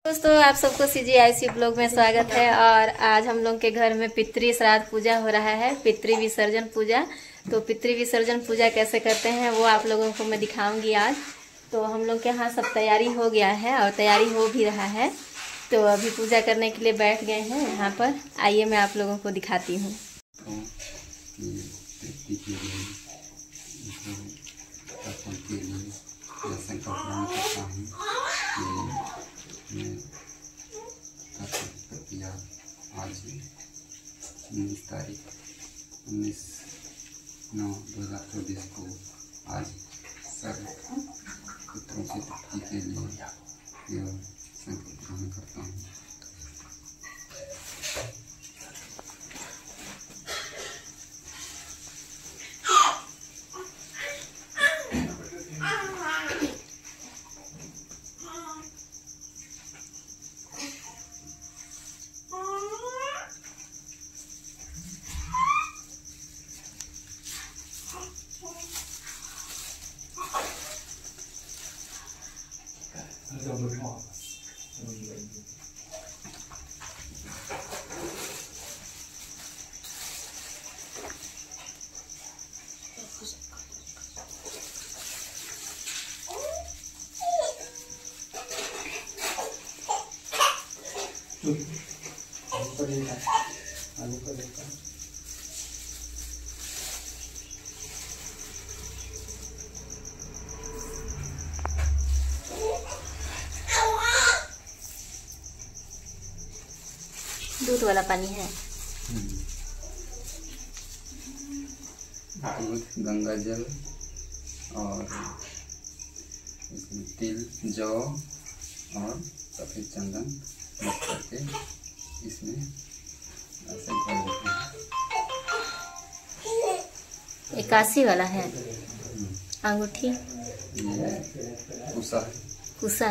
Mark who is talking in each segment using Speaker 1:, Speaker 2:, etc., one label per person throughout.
Speaker 1: दोस्तों, आप सबको CGIC ब्लॉग में स्वागत है। और आज हम लोग के घर में पितृ श्राद्ध पूजा हो रहा है, पितृ विसर्जन पूजा। तो पितृ विसर्जन पूजा कैसे करते हैं वो आप लोगों को मैं दिखाऊंगी आज। तो हम लोग के यहाँ सब तैयारी हो गया है और तैयारी हो भी रहा है। तो अभी पूजा करने के लिए बैठ गए हैं यहाँ पर। आइए मैं आप लोगों को दिखाती हूँ।
Speaker 2: आज 19 तारीख 19/9/2024 को आज सर्व पुत्रों की तृप्ति के लिए यह संकल्प ग्रहण करता हूँ।
Speaker 1: दूध वाला पानी है।
Speaker 2: दूध, गंगा जल और इसमें तिल, जौ और सफ़ेद चंदन मिक्स करके इसमें ऐसे भर देते हैं।
Speaker 1: 81 वाला है अंगूठी।
Speaker 2: ये कुसा है।
Speaker 1: कुसा।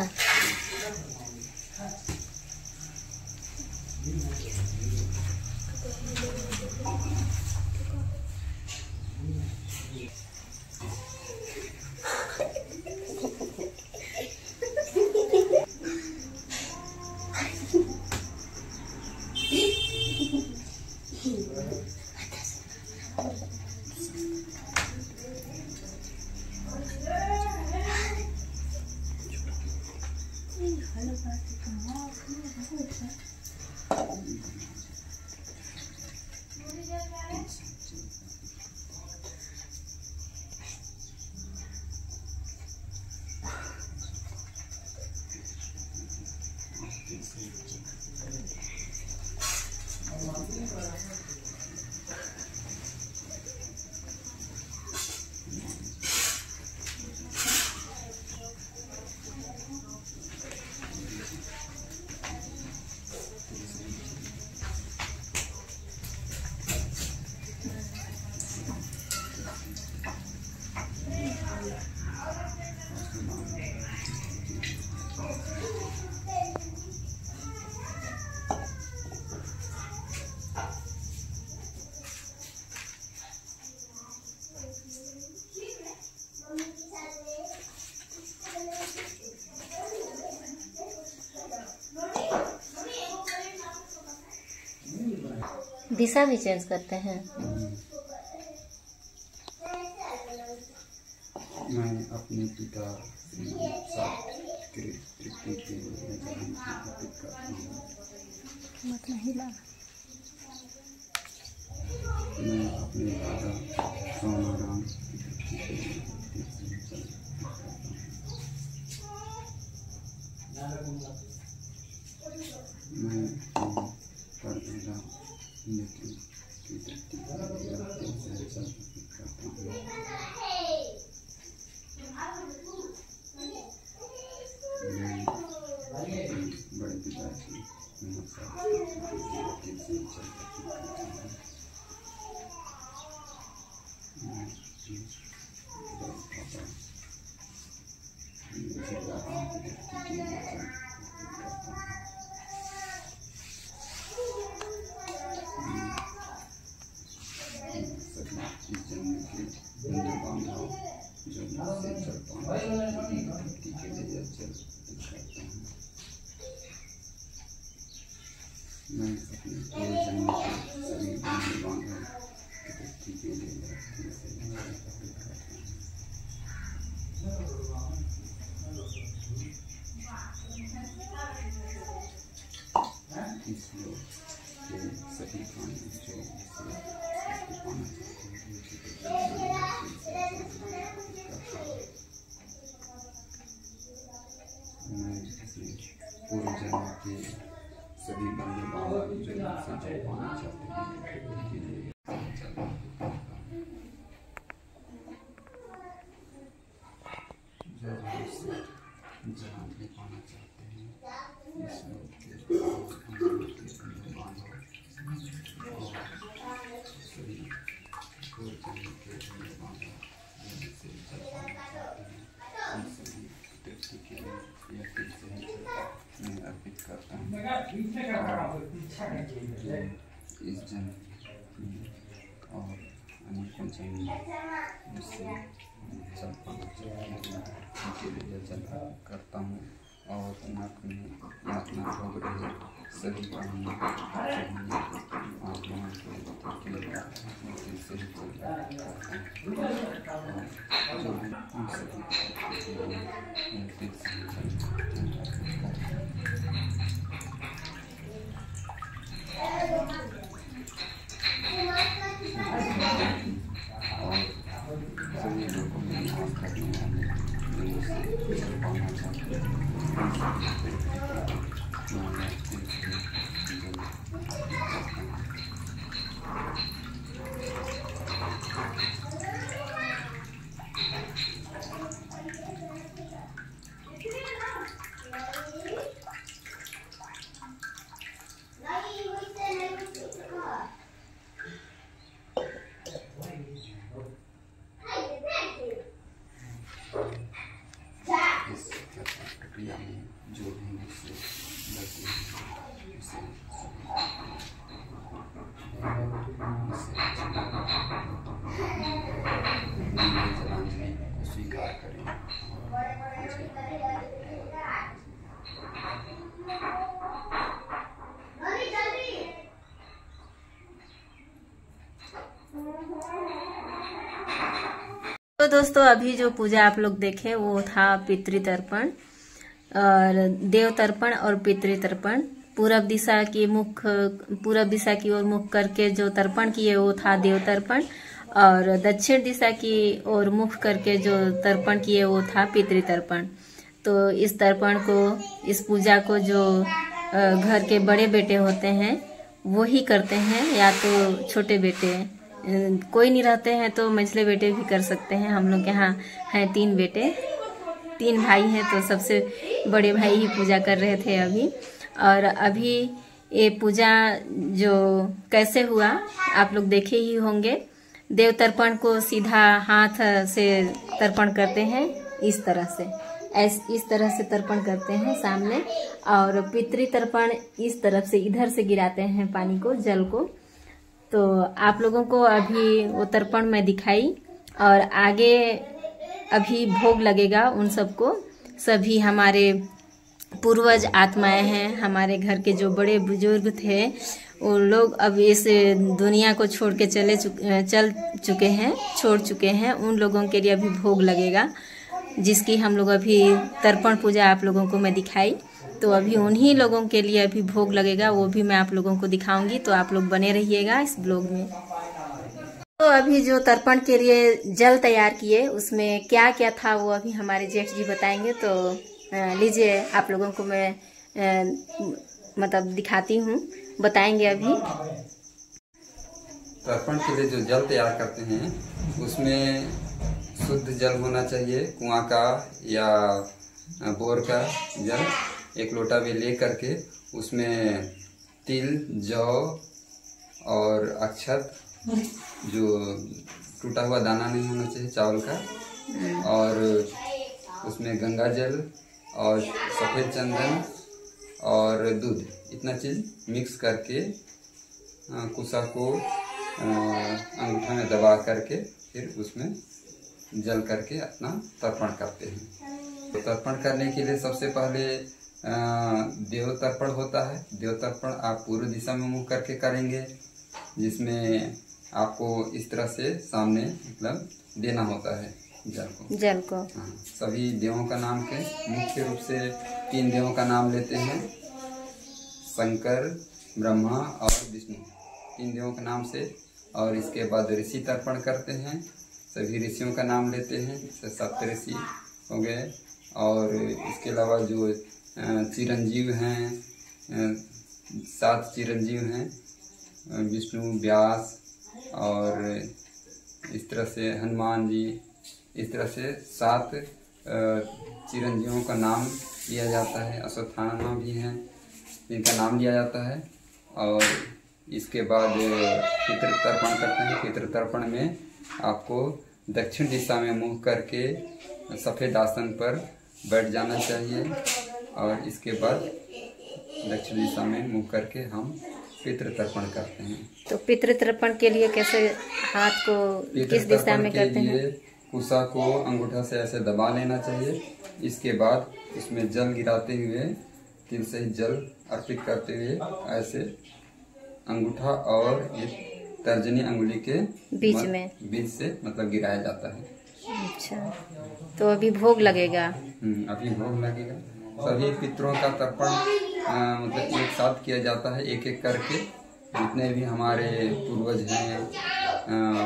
Speaker 1: दिशा भी चेंज करते हैं।
Speaker 2: मैं अपने पिता तृप्ति के लिए अर्पित करता हूँ।
Speaker 1: मतलब हिला।
Speaker 2: मैं अपने दादा सोनाराम की तृप्ति के लिए मैं परदादा लेकिन की तृप्ति के लिए अर्पित करता हूँ। बड़े पिताजी जो मुझसे चल पाए के लिए जल करता हूँ। मैं अपने पूरे जन्म के सभी बंधु बांधव की तृप्ति के लिए दिल से इस लोक के सभी प्राणी जो इसे पाना चाहते हैं मैं अपने पूर्व जन्म के सभी बंधु बांधव जो इसे जो पाना चाहते हैं उनके लिए जो इसे जहाँ भी पाना चाहते हैं इस लोक के बंधु बांधव और सभी पूर्व जन्म के बंधु बांधव जो इसे जो पाना चाहते हैं उन सभी तृप्ति के लिए यह दिल से ही मैं अर्पित करता हूँ। इस जन्म और अनेकों जन्म जिससे जल पाना चाहिए उनके लिए जल करता हूँ और अपने यातना भोग रहे सभी प्राणियों आत्माओं के लिए दिल से ही जल करता हूँ और जो भी उन सभी के लिए दिल से ही जल और सभी लोगों में निवास करने वाले जो जल पाना चाहते हैं इस प्रक्रिया में जो भी मुझसे गलती जलांजलि को स्वीकार करें
Speaker 1: तो दोस्तों अभी जो पूजा आप लोग देखे वो था पितृतर्पण और देव तर्पण और पितृतर्पण। पूरब दिशा की ओर मुख करके जो तर्पण किए वो था देव तर्पण और दक्षिण दिशा की ओर मुख करके जो तर्पण किए वो था पितृतर्पण। तो इस तर्पण को, इस पूजा को जो घर के बड़े बेटे होते हैं वो ही करते हैं या तो छोटे बेटे, कोई नहीं रहते हैं तो मझले बेटे भी कर सकते हैं। हम लोग यहाँ हैं 3 बेटे, 3 भाई हैं तो सबसे बड़े भाई ही पूजा कर रहे थे अभी। और अभी ये पूजा जो कैसे हुआ आप लोग देखे ही होंगे। देव तर्पण को सीधा हाथ से तर्पण करते हैं, इस तरह से तर्पण करते हैं सामने, और पितृ तर्पण इस तरफ से इधर से गिराते हैं पानी को, जल को। तो आप लोगों को अभी वो तर्पण मैं दिखाई और आगे अभी भोग लगेगा उन सबको। सभी हमारे पूर्वज आत्माएं हैं, हमारे घर के जो बड़े बुजुर्ग थे वो लोग अब इस दुनिया को छोड़ के चल चुके हैं। उन लोगों के लिए अभी भोग लगेगा, जिसकी हम लोग अभी तर्पण पूजा आप लोगों को मैं दिखाई। तो अभी उन्हीं लोगों के लिए अभी भोग लगेगा, वो भी मैं आप लोगों को दिखाऊंगी। तो आप लोग बने रहिएगा इस ब्लॉग में। तो अभी जो तर्पण के लिए जल तैयार किए उसमें क्या क्या था वो अभी हमारे जेठ जी बताएंगे। तो लीजिए आप लोगों को मैं मतलब दिखाती हूँ, बताएंगे अभी।
Speaker 2: तर्पण के लिए जो जल तैयार करते हैं उसमें शुद्ध जल होना चाहिए, कुआं का या बोर का जल। 1 लोटा में ले करके उसमें तिल, जौ और अक्षत, जो टूटा हुआ दाना नहीं होना चाहिए चावल का, और उसमें गंगा जल और सफ़ेद चंदन और दूध, इतना चीज़ मिक्स करके कुसा को अंगूठा में दबा करके फिर उसमें जल करके अपना तर्पण करते हैं। तो तर्पण करने के लिए सबसे पहले देव तर्पण होता है। देव तर्पण आप पूर्व दिशा में मुंह करके करेंगे, जिसमें आपको इस तरह से सामने मतलब देना होता है जल को। हाँ, सभी देवों का नाम के मुख्य रूप से 3 देवों का नाम लेते हैं, शंकर, ब्रह्मा और विष्णु, 3 देवों के नाम से। और इसके बाद ऋषि तर्पण करते हैं, सभी ऋषियों का नाम लेते हैं, जैसे सप्तऋषि हो गए। और इसके अलावा जो चिरंजीव हैं, 7 चिरंजीव हैं, विष्णु, व्यास और इस तरह से हनुमान जी, इस तरह से 7 चिरंजीवों का नाम लिया जाता है। अश्वत्थामा भी हैं, इनका नाम लिया जाता है। और इसके बाद पितृ तर्पण करते हैं। पितृ तर्पण में आपको दक्षिण दिशा में मुंह करके सफ़ेद आसन पर बैठ जाना चाहिए। और इसके बाद दक्षिण दिशा में मुंह करके हम पितृ तर्पण करते हैं।
Speaker 1: तो पितृ तर्पण के लिए कैसे हाथ को किस दिशा में करते हैं?
Speaker 2: कुशा को अंगूठा से ऐसे दबा लेना चाहिए। इसके बाद उसमें जल गिराते हुए, तिल से जल अर्पित करते हुए ऐसे अंगूठा और एक तर्जनी अंगुली के बीच से मतलब गिराया जाता है।
Speaker 1: अच्छा, तो अभी भोग लगेगा?
Speaker 2: अभी भोग लगेगा। सभी पितरों का तर्पण मतलब एक साथ किया जाता है, एक एक करके। जितने भी हमारे पूर्वज हैं,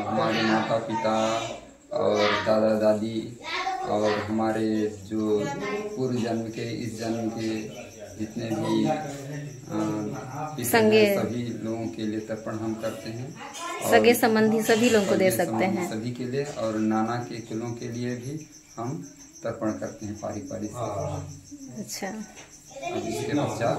Speaker 2: हमारे माता पिता और दादा दादी और हमारे जो पूर्व जन्म के, इस जन्म के जितने भी सभी लोगों के लिए तर्पण हम करते हैं।
Speaker 1: सगे संबंधी सभी लोगों को दे सकते हैं,
Speaker 2: सभी के लिए। और नाना के कुलों के लिए भी हम तर्पण करते हैं पारी से।
Speaker 1: अच्छा,
Speaker 2: अब इसके पश्चात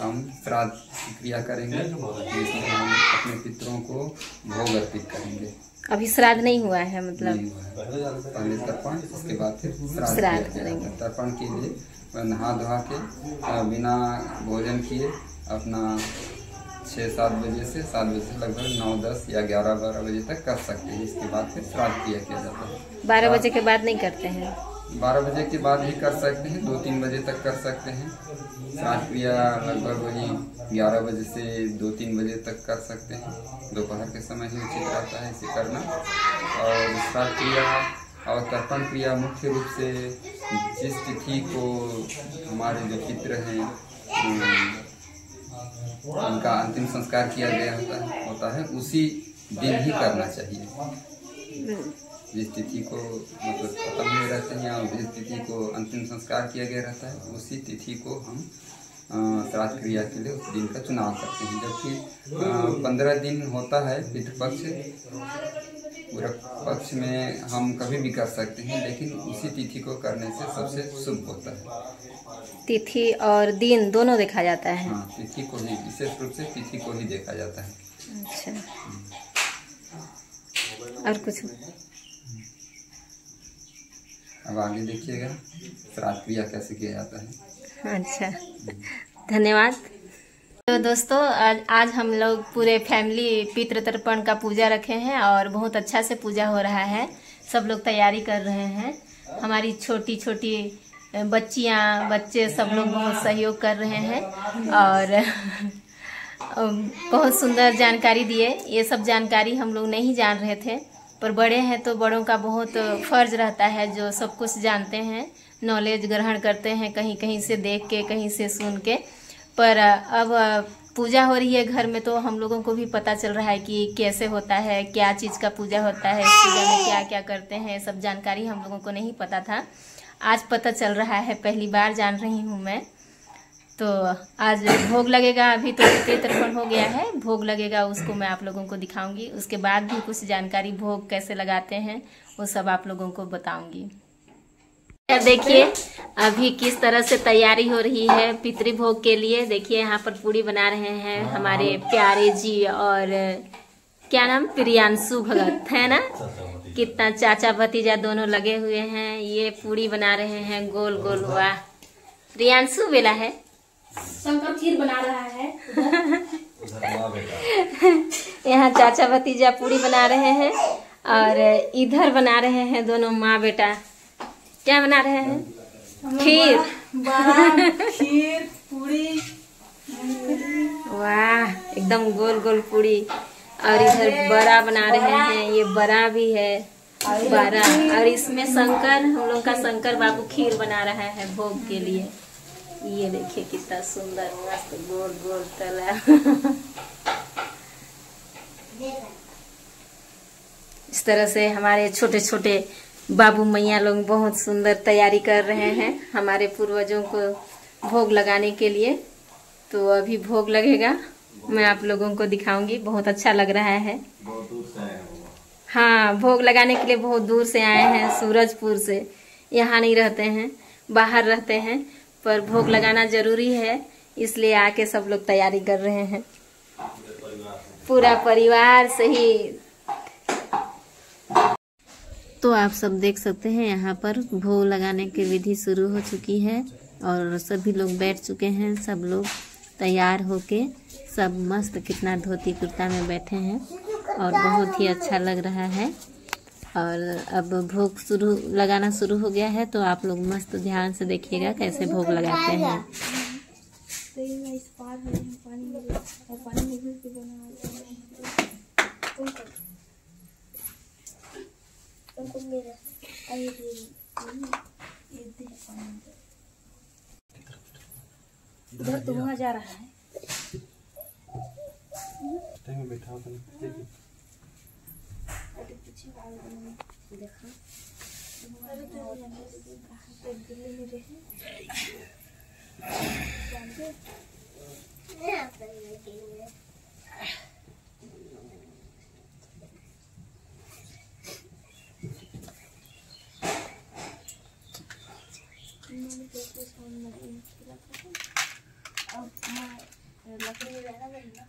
Speaker 2: हम श्राद्ध क्रिया करेंगे, जिसमें हम अपने पितरों को भोग अर्पित करेंगे।
Speaker 1: अभी श्राद्ध नहीं हुआ है मतलब?
Speaker 2: नहीं हुआ है। पहले तर्पण, इसके बाद फिर
Speaker 1: श्राद्ध करेंगे।
Speaker 2: तर्पण के लिए नहा धोआ के बिना भोजन किए अपना 6-7 बजे से 7 बजे से लगभग 9, 10 या 11-12 बजे तक कर सकते हैं। इसके बाद फिर श्राद्ध क्रिया किया जाता है।
Speaker 1: 12 बजे के बाद नहीं करते हैं?
Speaker 2: 12 बजे के बाद भी कर सकते हैं, 2-3 बजे तक कर सकते हैं। श्राद्ध क्रिया लगभग वही 11 बजे से 2-3 बजे तक कर सकते हैं। दोपहर के समय ही उचित रहता है इसे करना। और श्राद्ध क्रिया और तर्पण क्रिया मुख्य रूप से जिस तिथि को हमारे जो पितृ हैं उनका अंतिम संस्कार किया गया होता है उसी दिन ही करना चाहिए। जिस तिथि को मतलब खत्म हुए रहते हैं और जिस तिथि को अंतिम संस्कार किया गया रहता है, उसी तिथि को हम श्राद्ध क्रिया के लिए उस दिन का चुनाव करते हैं। जबकि 15 दिन होता है पितृपक्ष, पूरा पक्ष में हम कभी भी कर सकते हैं, लेकिन उसी तिथि को करने से सबसे शुभ होता है।
Speaker 1: तिथि और दिन दोनों देखा जाता है?
Speaker 2: हाँ, तिथि को ही, विशेष रूप से तिथि को ही देखा जाता है।
Speaker 1: अच्छा, और कुछ?
Speaker 2: अब आगे देखिएगा श्राद्ध क्रिया कैसे किया जाता है।
Speaker 1: अच्छा, धन्यवाद। तो दोस्तों आज हम लोग पूरे फैमिली पितृ तर्पण का पूजा रखे हैं और बहुत अच्छा से पूजा हो रहा है। सब लोग तैयारी कर रहे हैं। हमारी छोटी छोटी बच्चियां, बच्चे सब लोग बहुत सहयोग कर रहे हैं और बहुत सुंदर जानकारी दिए। ये सब जानकारी हम लोग नहीं जान रहे थे, पर बड़े हैं तो बड़ों का बहुत फर्ज रहता है, जो सब कुछ जानते हैं, नॉलेज ग्रहण करते हैं, कहीं कहीं से देख के, कहीं से सुन के। पर अब पूजा हो रही है घर में, तो हम लोगों को भी पता चल रहा है कि कैसे होता है, क्या चीज़ का पूजा होता है, इस पूजा में क्या क्या करते हैं। सब जानकारी हम लोगों को नहीं पता था, आज पता चल रहा है, पहली बार जान रही हूँ मैं। तो आज भोग लगेगा, अभी तो पितृ तर्पण हो गया है, भोग लगेगा, उसको मैं आप लोगों को दिखाऊंगी। उसके बाद भी कुछ जानकारी भोग कैसे लगाते हैं वो सब आप लोगों को बताऊंगी। देखिए अभी किस तरह से तैयारी हो रही है पितृभोग के लिए। देखिए यहाँ पर पूड़ी बना रहे हैं हमारे प्यारे जी, और क्या नाम, प्रियांशु भगत है ना। कितना चाचा भतीजा दोनों लगे हुए हैं, ये पूड़ी बना रहे हैं गोल गोल। वाह, प्रियांशु बेला है,
Speaker 3: शंकर खीर बना रहा है।
Speaker 1: यहाँ चाचा भतीजा पूड़ी बना रहे हैं और इधर बना रहे हैं दोनों माँ बेटा। क्या बना रहे हैं? खीर।
Speaker 3: बड़ा खीर पूरी।
Speaker 1: वाह, एकदम गोल गोल पूड़ी। और इधर बड़ा बना रहे हैं, ये बड़ा भी है बड़ा। और इसमें शंकर, हम लोग का शंकर बाबू खीर बना रहा है भोग के लिए। ये देखिए कितना सुंदर मस्त गोल गोल तला। इस तरह से हमारे छोटे छोटे बाबू मैया लोग बहुत सुंदर तैयारी कर रहे हैं हमारे पूर्वजों को भोग लगाने के लिए। तो अभी भोग लगेगा, मैं आप लोगों को दिखाऊंगी। बहुत अच्छा लग रहा है।
Speaker 4: बहुत दूर से आए हो?
Speaker 1: हाँ, भोग लगाने के लिए बहुत दूर से आए हैं, सूरजपुर से। यहाँ नहीं रहते हैं, बाहर रहते हैं, पर भोग लगाना जरूरी है, इसलिए आके सब लोग तैयारी कर रहे हैं। पूरा परिवार से ही। तो आप सब देख सकते हैं यहाँ पर भोग लगाने की विधि शुरू हो चुकी है और सभी लोग बैठ चुके हैं। सब लोग तैयार होके सब मस्त कितना धोती कुर्ता में बैठे हैं और बहुत ही अच्छा लग रहा है। और अब भोग लगाना शुरू हो गया है, तो आप लोग मस्त ध्यान से देखिएगा कैसे भोग लगाते हैं।
Speaker 3: उधर तो वहाँ जा रहा है।
Speaker 4: बैठा हो
Speaker 3: देखा लकड़ी रहना पड़ेगा।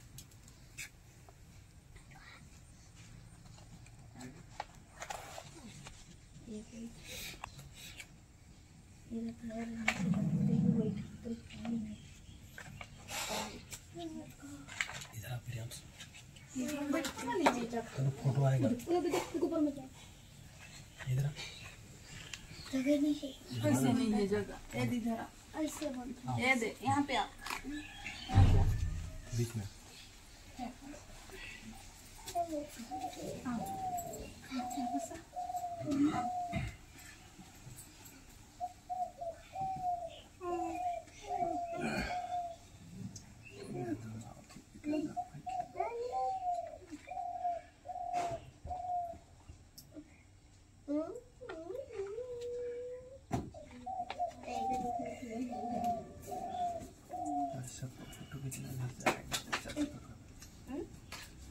Speaker 4: फोटो आएगा
Speaker 3: ऊपर में क्या
Speaker 4: इधर
Speaker 3: जगह नहीं है, ऐसे नहीं है जगह। ये इधर ऐसे बनता है। ये दे यहाँ पे आ
Speaker 4: बीच में।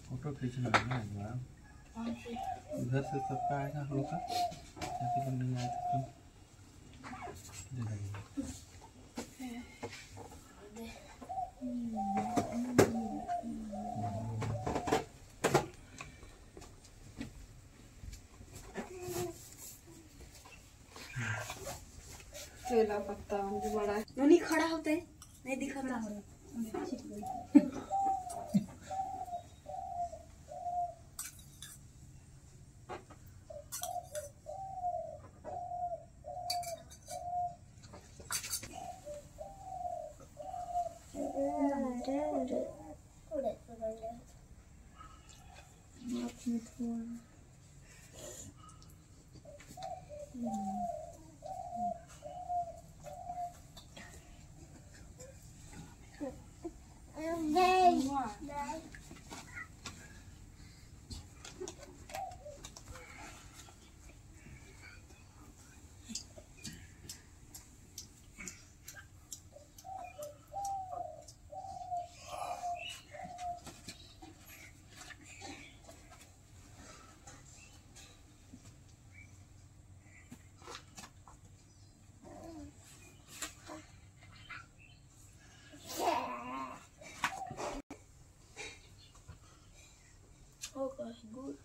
Speaker 4: फोटो खींचना है ना, उधर से सबका आएगा हम लोग का, जैसे लोग नहीं आए थे
Speaker 3: केला पत्ता बड़ा नहीं खड़ा होता है, नहीं दिखाता। Oh gosh, good.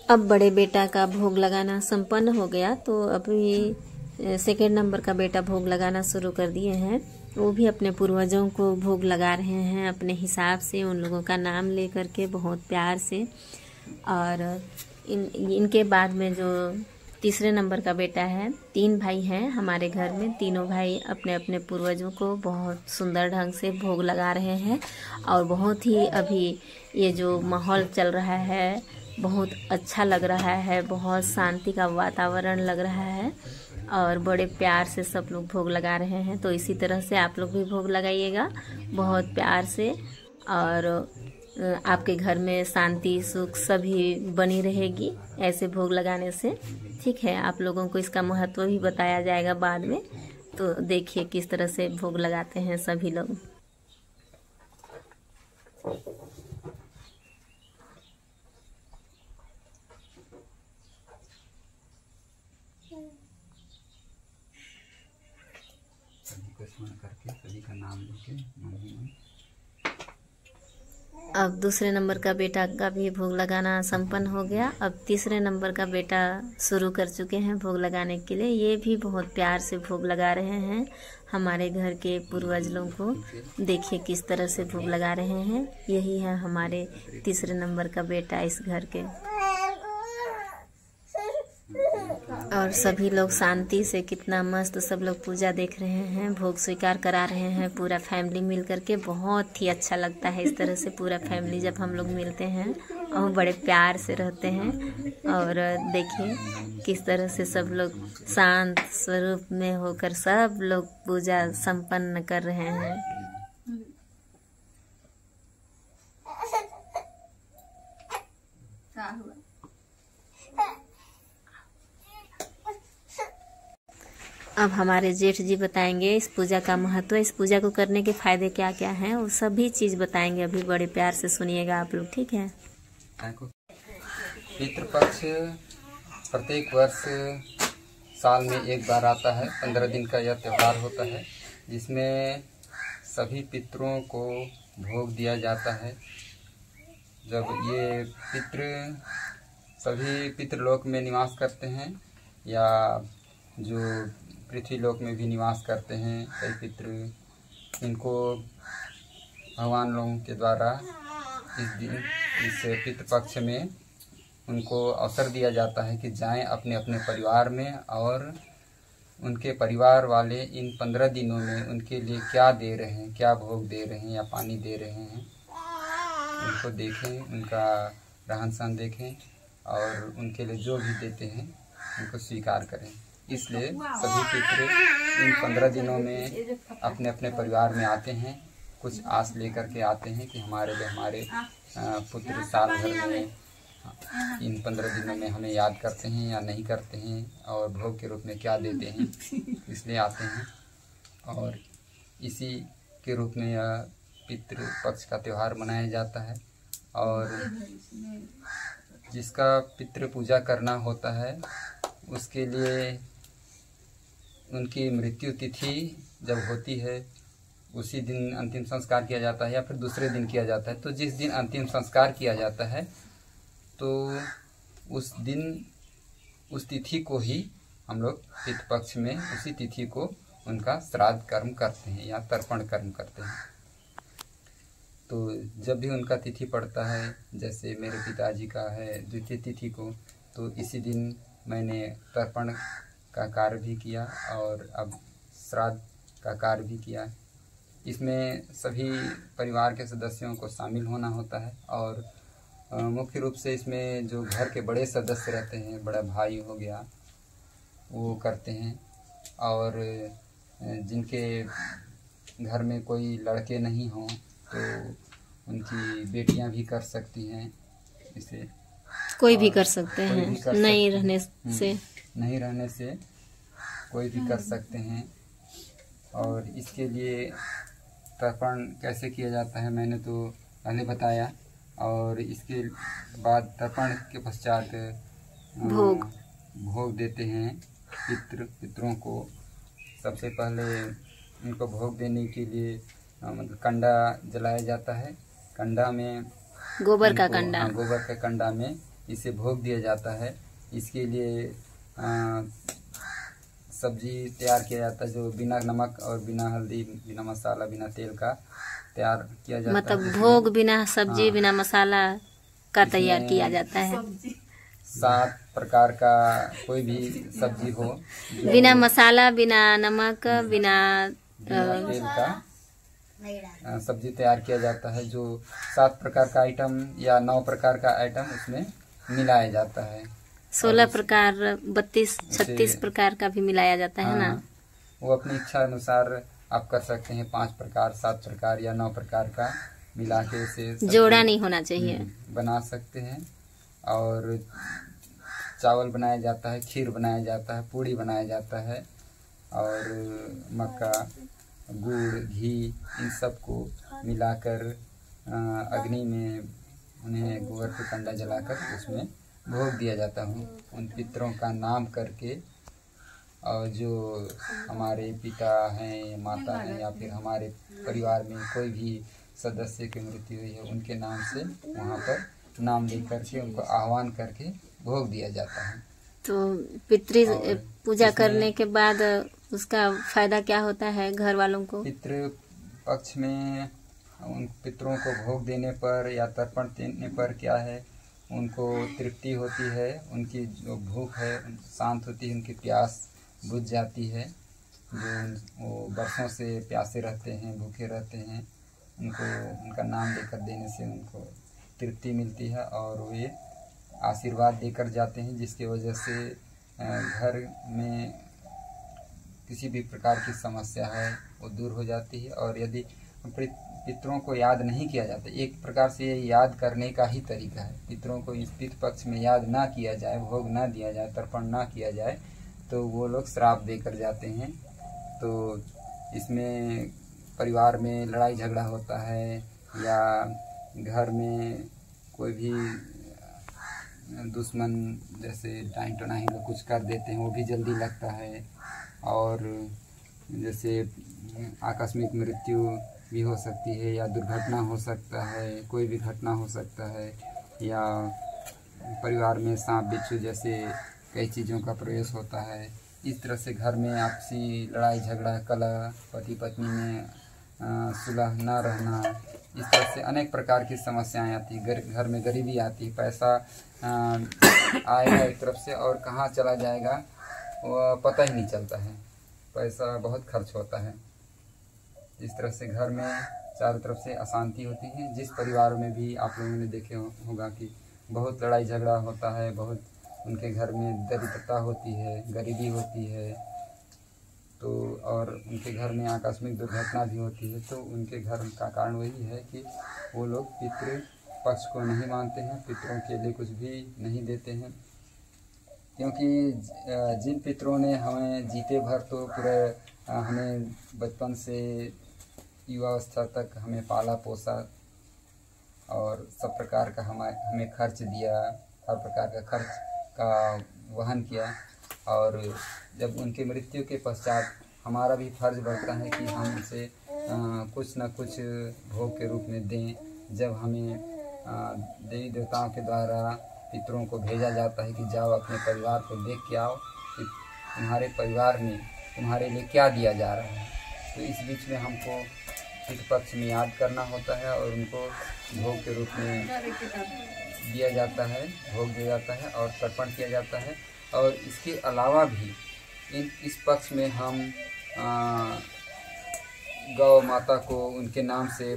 Speaker 1: अब बड़े बेटा का भोग लगाना संपन्न हो गया, तो अभी सेकेंड नंबर का बेटा भोग लगाना शुरू कर दिए हैं। वो भी अपने पूर्वजों को भोग लगा रहे हैं अपने हिसाब से, उन लोगों का नाम ले करके बहुत प्यार से। और इनके बाद में जो तीसरे नंबर का बेटा है, 3 भाई हैं हमारे घर में, तीनों भाई अपने अपने पूर्वजों को बहुत सुंदर ढंग से भोग लगा रहे हैं। और बहुत ही अभी ये जो माहौल चल रहा है बहुत अच्छा लग रहा है, बहुत शांति का वातावरण लग रहा है और बड़े प्यार से सब लोग भोग लगा रहे हैं। तो इसी तरह से आप लोग भी भोग लगाइएगा बहुत प्यार से, और आपके घर में शांति सुख सभी बनी रहेगी ऐसे भोग लगाने से। ठीक है, आप लोगों को इसका महत्व भी बताया जाएगा बाद में। तो देखिए किस तरह से भोग लगाते हैं सभी लोग।
Speaker 2: सभी को स्मरण करके सभी का नाम लेके मंदिर में।
Speaker 1: अब दूसरे नंबर का बेटा का भी भोग लगाना संपन्न हो गया। अब तीसरे नंबर का बेटा शुरू कर चुके हैं भोग लगाने के लिए। ये भी बहुत प्यार से भोग लगा रहे हैं हमारे घर के पूर्वज लोगों को। देखिए किस तरह से भोग लगा रहे हैं। यही है हमारे तीसरे नंबर का बेटा इस घर के। और सभी लोग शांति से कितना मस्त सब लोग पूजा देख रहे हैं, भोग स्वीकार करा रहे हैं पूरा फैमिली मिल करके। बहुत ही अच्छा लगता है इस तरह से पूरा फैमिली जब हम लोग मिलते हैं और बड़े प्यार से रहते हैं। और देखिए किस तरह से सब लोग शांत स्वरूप में होकर सब लोग पूजा संपन्न कर रहे हैं। अब हमारे जेठ जी बताएंगे इस पूजा का महत्व, इस पूजा को करने के फायदे क्या क्या हैं, वो सभी चीज बताएंगे। अभी बड़े प्यार से सुनिएगा आप लोग, ठीक है।
Speaker 2: पितृपक्ष प्रत्येक वर्ष साल में एक बार आता है। 15 दिन का यह त्यौहार होता है जिसमें सभी पितरों को भोग दिया जाता है। जब ये पितृ सभी पितृलोक में निवास करते हैं या जो पृथ्वी लोक में भी निवास करते हैं कई पितृ, इनको भगवान लोगों के द्वारा इस पितृपक्ष में उनको अवसर दिया जाता है कि जाएं अपने अपने परिवार में और उनके परिवार वाले इन 15 दिनों में उनके लिए क्या दे रहे हैं, क्या भोग दे रहे हैं या पानी दे रहे हैं, उनको देखें, उनका रहन सहन देखें और उनके लिए जो भी देते हैं उनको स्वीकार करें। इसलिए सभी पितृ इन 15 दिनों में अपने अपने परिवार में आते हैं, कुछ आस लेकर के आते हैं कि हमारे पुत्र साल भर में इन 15 दिनों में हमें याद करते हैं या नहीं करते हैं और भोग के रूप में क्या देते हैं, इसलिए आते हैं। और इसी के रूप में यह पितृ पक्ष का त्यौहार मनाया जाता है। और जिसका पितृ पूजा करना होता है उसके लिए उनकी मृत्यु तिथि जब होती है उसी दिन अंतिम संस्कार किया जाता है या फिर दूसरे दिन किया जाता है। तो जिस दिन अंतिम संस्कार किया जाता है तो उस दिन उस तिथि को ही हम लोग पितृपक्ष में उसी तिथि को उनका श्राद्ध कर्म करते हैं या तर्पण कर्म करते हैं। तो जब भी उनका तिथि पड़ता है, जैसे मेरे पिताजी का है द्वितीय तिथि को, तो इसी दिन मैंने तर्पण का कार्य भी किया और अब श्राद्ध का कार्य भी किया। इसमें सभी परिवार के सदस्यों को शामिल होना होता है और मुख्य रूप से इसमें जो घर के बड़े सदस्य रहते हैं, बड़ा भाई हो गया, वो करते हैं। और जिनके घर में कोई लड़के नहीं हों तो उनकी बेटियां भी कर सकती हैं इसे।
Speaker 1: कोई भी कर सकते हैं, नहीं रहने से कोई भी कर सकते हैं। और इसके लिए तर्पण कैसे किया जाता है मैंने तो पहले बताया। और इसके बाद तर्पण के पश्चात भोग देते हैं पितरों को। सबसे पहले उनको भोग देने के लिए मतलब कंडा जलाया जाता है। कंडा में गोबर का कंडा,
Speaker 2: गोबर के कंडा में इसे भोग दिया जाता है। इसके लिए सब्जी तैयार किया जाता है जो बिना नमक और बिना हल्दी, बिना मसाला, बिना तेल का तैयार किया जाता है।
Speaker 1: मतलब भोग बिना सब्जी बिना मसाला का तैयार किया जाता है।
Speaker 2: 7 प्रकार का कोई भी सब्जी हो,
Speaker 1: बिना मसाला, बिना नमक, बिना
Speaker 2: तेल का सब्जी तैयार किया जाता है। जो 7 प्रकार का आइटम या 9 प्रकार का आइटम उसमें मिलाया जाता है।
Speaker 1: 16 प्रकार, 32, 36 प्रकार का भी मिलाया जाता है ना।
Speaker 2: वो अपनी इच्छा अनुसार आप कर सकते हैं। 5 प्रकार, 7 प्रकार या 9 प्रकार का मिला के इसे
Speaker 1: जोड़ा नहीं होना चाहिए,
Speaker 2: बना सकते हैं। और चावल बनाया जाता है, खीर बनाया जाता है, पूड़ी बनाया जाता है और मक्का, गुड़, घी इन सब को मिलाकर अग्नि में उन्हें गोबर के कंडा जलाकर उसमें भोग दिया जाता है उन पितरों का नाम करके। और जो हमारे पिता हैं, माता हैं या फिर हमारे परिवार में कोई भी सदस्य की मृत्यु हुई है उनके नाम से वहाँ पर नाम लेकर के उनको आह्वान करके भोग दिया जाता है।
Speaker 1: तो पितृ पूजा करने के बाद उसका फायदा क्या होता है घर वालों को?
Speaker 2: पितृ पक्ष में उन पितरों को भोग देने पर या तर्पण देने पर क्या है, उनको तृप्ति होती है, उनकी जो भूख है शांत होती है, उनकी प्यास बुझ जाती है। जो वो बरसों से प्यासे रहते हैं, भूखे रहते हैं, उनको उनका नाम लेकर देने से उनको तृप्ति मिलती है और वे आशीर्वाद देकर जाते हैं, जिसकी वजह से घर में किसी भी प्रकार की समस्या है वो दूर हो जाती है। और यदि पितरों को याद नहीं किया जाता, एक प्रकार से ये याद करने का ही तरीका है। पितरों को इस पितृ पक्ष में याद ना किया जाए, भोग ना दिया जाए, तर्पण ना किया जाए तो वो लोग श्राप देकर जाते हैं। तो इसमें परिवार में लड़ाई झगड़ा होता है या घर में कोई भी दुश्मन जैसे डाइन टोनाई लोग कुछ कर देते हैं वो भी जल्दी लगता है। और जैसे आकस्मिक मृत्यु भी हो सकती है या दुर्घटना हो सकता है, कोई भी घटना हो सकता है, या परिवार में सांप बिच्छू जैसे कई चीज़ों का प्रवेश होता है। इस तरह से घर में आपसी लड़ाई झगड़ा, कलह, पति पत्नी में सुलह न रहना, इस तरह से अनेक प्रकार की समस्याएं आती हैं। घर में गरीबी आती है, पैसा आएगा एक तरफ से और कहाँ चला जाएगा वो पता ही नहीं चलता है, पैसा बहुत खर्च होता है। इस तरह से घर में चारों तरफ से अशांति होती है। जिस परिवार में भी आप लोगों ने देखे होगा कि बहुत लड़ाई झगड़ा होता है, बहुत उनके घर में दरिद्रता होती है, गरीबी होती है, तो और उनके घर में आकस्मिक दुर्घटना भी होती है, तो उनके घर का कारण वही है कि वो लोग पितृ पक्ष को नहीं मानते हैं, पितरों के लिए कुछ भी नहीं देते हैं। क्योंकि जिन पितरों ने हमें जीते भर तो पूरे हमें बचपन से युवावस्था तक हमें पाला पोसा और सब प्रकार का हमें खर्च दिया, हर प्रकार का खर्च का वहन किया, और जब उनकी मृत्यु के पश्चात हमारा भी फर्ज बनता है कि हम उसे कुछ न कुछ भोग के रूप में दें। जब हमें देवी देवताओं के द्वारा पितरों को भेजा जाता है कि जाओ अपने परिवार को देख के आओ कि तुम्हारे परिवार में तुम्हारे लिए क्या दिया जा रहा है, तो इस बीच में हमको पितृपक्ष में याद करना होता है और उनको भोग के रूप में दिया जाता है, भोग दिया जाता है और तर्पण किया जाता है। और इसके अलावा भी इस पक्ष में हम गौ माता को उनके नाम से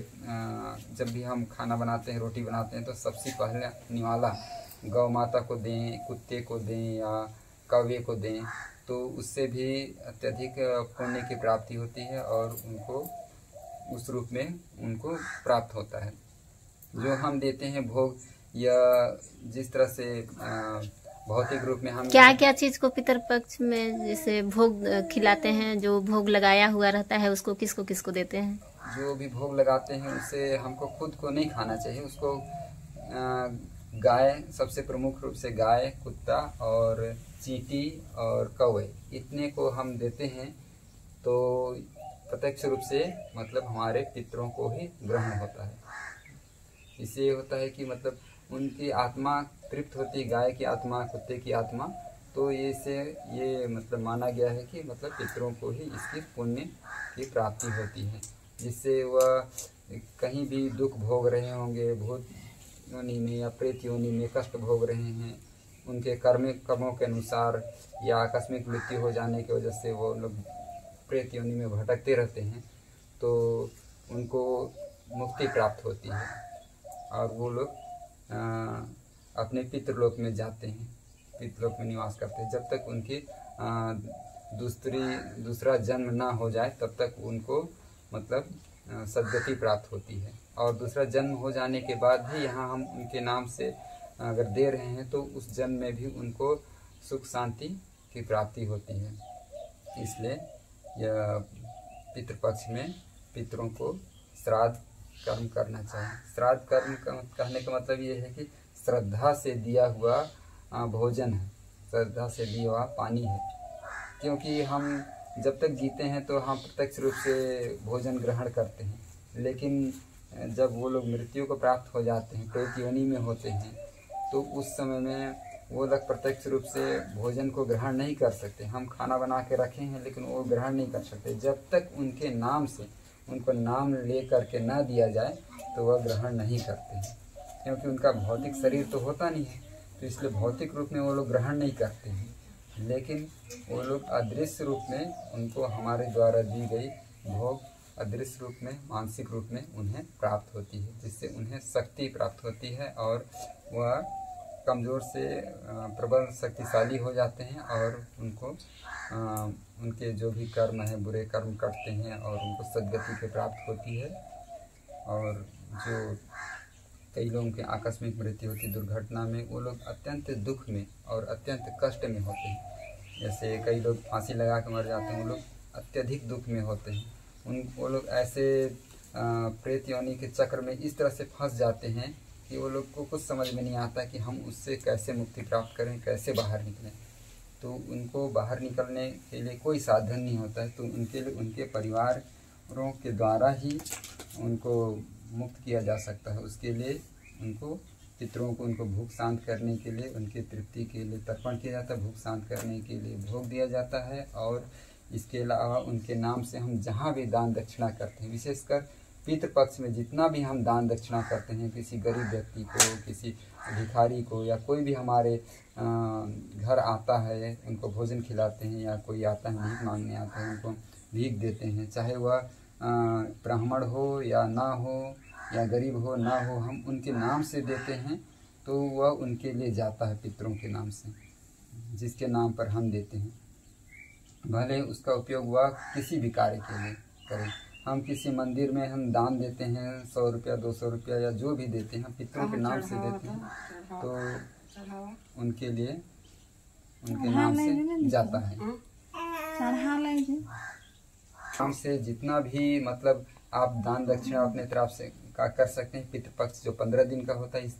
Speaker 2: जब भी हम खाना बनाते हैं, रोटी बनाते हैं, तो सबसे पहले निवाला गौ माता को दें, कुत्ते को दें या कौवे को दें, तो उससे भी अत्यधिक पुण्य की प्राप्ति होती है और उनको उस रूप में उनको प्राप्त होता है। जो हम देते हैं भोग या जिस तरह से भौतिक रूप में हम
Speaker 1: क्या क्या चीज को पितृपक्ष में जैसे भोग खिलाते हैं, जो भोग लगाया हुआ रहता है उसको किसको किसको देते हैं?
Speaker 2: जो भी भोग लगाते हैं उसे हमको खुद को नहीं खाना चाहिए, उसको गाय, सबसे प्रमुख रूप से गाय, कुत्ता और चींटी और कौवे, इतने को हम देते हैं। तो प्रत्यक्ष रूप से मतलब हमारे पितरों को ही ग्रहण होता है। इससे ये होता है कि मतलब उनकी आत्मा तृप्त होती है, गाय की आत्मा, कुत्ते की आत्मा, तो ये मतलब माना गया है कि मतलब पितरों को ही इसकी पुण्य की प्राप्ति होती है, जिससे वह कहीं भी दुख भोग रहे होंगे, भूत योनि में या प्रेत योनि में कष्ट भोग रहे हैं, उनके कर्मों के अनुसार या आकस्मिक मृत्यु हो जाने की वजह से वो लोग प्रेत योनि में भटकते रहते हैं, तो उनको मुक्ति प्राप्त होती है और वो लोग अपने पितृलोक में जाते हैं, पितृलोक में निवास करते हैं। जब तक उनकी दूसरा जन्म ना हो जाए तब तक उनको मतलब सद्गति प्राप्त होती है। और दूसरा जन्म हो जाने के बाद भी यहाँ हम उनके नाम से अगर दे रहे हैं तो उस जन्म में भी उनको सुख शांति की प्राप्ति होती है। इसलिए यह पितृपक्ष में पितरों को श्राद्ध कर्म करना चाहिए। श्राद्ध कर्म कहने का मतलब ये है कि श्रद्धा से दिया हुआ भोजन है, श्रद्धा से दिया हुआ पानी है। क्योंकि हम जब तक जीते हैं तो हम प्रत्यक्ष रूप से भोजन ग्रहण करते हैं, लेकिन जब वो लोग मृत्यु को प्राप्त हो जाते हैं, प्रेत योनि में होते हैं, तो उस समय में वो लोग प्रत्यक्ष रूप से भोजन को ग्रहण नहीं कर सकते। हम खाना बना के रखे हैं लेकिन वो ग्रहण नहीं कर सकते। जब तक उनके नाम से उनको नाम ले करके ना दिया जाए तो वह ग्रहण नहीं करते हैं, क्योंकि उनका भौतिक शरीर तो होता नहीं है, तो इसलिए भौतिक रूप में वो लोग ग्रहण नहीं करते हैं। लेकिन वो लोग अदृश्य रूप में उनको हमारे द्वारा दी गई भोग अदृश्य रूप में, मानसिक रूप में उन्हें प्राप्त होती है, जिससे उन्हें शक्ति प्राप्त होती है और वह कमज़ोर से प्रबल शक्तिशाली हो जाते हैं और उनको उनके जो भी कर्म है, बुरे कर्म करते हैं और उनको सद्गति की प्राप्त होती है। और जो कई लोगों के आकस्मिक मृत्यु होती है दुर्घटना में, वो लोग अत्यंत दुख में और अत्यंत कष्ट में होते हैं। जैसे कई लोग फांसी लगा के मर जाते हैं, वो लोग अत्यधिक दुख में होते हैं। वो लोग ऐसे प्रेत योनि के चक्र में इस तरह से फंस जाते हैं कि वो लोग को कुछ समझ में नहीं आता कि हम उससे कैसे मुक्ति प्राप्त करें, कैसे बाहर निकलें। तो उनको बाहर निकलने के लिए कोई साधन नहीं होता है, तो उनके लिए उनके परिवारों के द्वारा ही उनको मुक्त किया जा सकता है। उसके लिए उनको पितरों को उनको भूख शांत करने के लिए, उनकी तृप्ति के लिए तर्पण किया जाता है, भूख शांत करने के लिए भोग दिया जाता है। और इसके अलावा उनके नाम से हम जहाँ भी दान दक्षिणा करते हैं, विशेषकर पितृपक्ष में जितना भी हम दान दक्षिणा करते हैं, किसी गरीब व्यक्ति को, किसी भिखारी को, या कोई भी हमारे घर आता है उनको भोजन खिलाते हैं, या कोई आता है भीख मांगने आता है उनको भीख देते हैं, चाहे वह ब्राह्मण हो या ना हो, या गरीब हो ना हो, हम उनके नाम से देते हैं तो वह उनके लिए जाता है, पितरों के नाम से, जिसके नाम पर हम देते हैं। भले उसका उपयोग वह किसी भी कार्य के लिए करें। हम किसी मंदिर में हम दान देते हैं, 100 रुपया 200 रुपया या जो भी देते हैं, पितरों के नाम से देते हैं, तो उनके लिए उनके नाम से जाता है। नाम से जितना भी मतलब आप दान दक्षिणा अपने तरफ से कर सकते हैं। पितृपक्ष जो 15 दिन का होता है,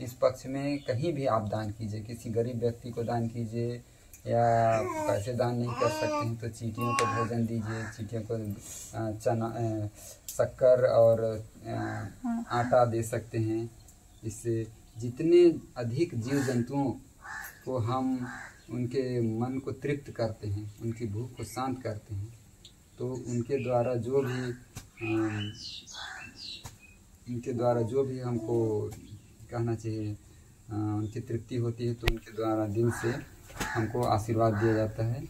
Speaker 2: इस पक्ष में कहीं भी आप दान कीजिए, किसी गरीब व्यक्ति को दान कीजिए, या पैसे दान नहीं कर सकते हैं तो चींटियों को भोजन दीजिए। चींटियों को चना, शक्कर और आटा दे सकते हैं। इससे जितने अधिक जीव जंतुओं को हम उनके मन को तृप्त करते हैं, उनकी भूख को शांत करते हैं, तो उनके द्वारा जो भी हमको कहना चाहिए उनकी तृप्ति होती है, तो उनके द्वारा दिन से हमको आशीर्वाद दिया जाता है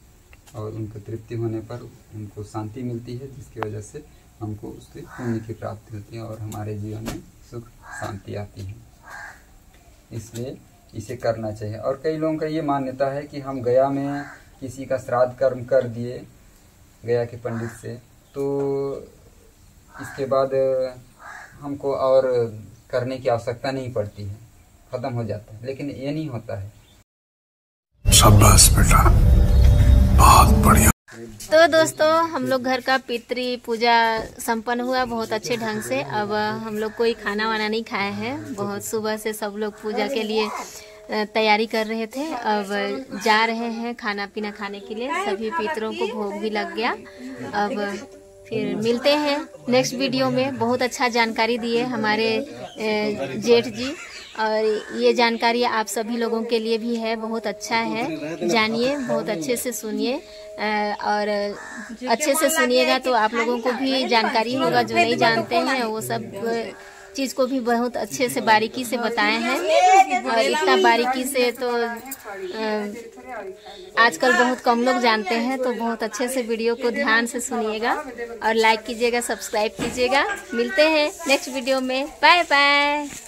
Speaker 2: और उनको तृप्ति होने पर उनको शांति मिलती है, जिसकी वजह से हमको उससे पुण्य की प्राप्ति होती है और हमारे जीवन में सुख शांति आती है। इसलिए इसे करना चाहिए। और कई लोगों का ये मान्यता है कि हम गया में किसी का श्राद्ध कर्म कर दिए गया के पंडित से, तो इसके बाद हमको और करने की आवश्यकता नहीं पड़ती है, खत्म हो जाता है। लेकिन ये नहीं होता है।
Speaker 5: शाबाश बेटा, बहुत बढ़िया।
Speaker 1: तो दोस्तों, हम लोग घर का पितृ पूजा संपन्न हुआ बहुत अच्छे ढंग से। अब हम लोग कोई खाना वाना नहीं खाए हैं। बहुत सुबह से सब लोग पूजा के लिए तैयारी कर रहे थे। अब जा रहे हैं खाना पीना खाने के लिए। सभी पितरों को भोग भी लग गया। अब फिर मिलते हैं नेक्स्ट वीडियो में। बहुत अच्छा जानकारी दिए हमारे जेठ जी, और ये जानकारी आप सभी लोगों के लिए भी है, बहुत अच्छा है। जानिए, बहुत अच्छे से सुनिए, और अच्छे से सुनिएगा तो आप लोगों को भी जानकारी होगा। जो नहीं जानते हैं वो सब चीज़ को भी बहुत अच्छे से बारीकी से बताए हैं। और इतना बारीकी से तो आजकल बहुत कम लोग जानते हैं, तो बहुत अच्छे से वीडियो को ध्यान से सुनिएगा और लाइक कीजिएगा, सब्सक्राइब कीजिएगा। मिलते हैं नेक्स्ट वीडियो में। Bye bye.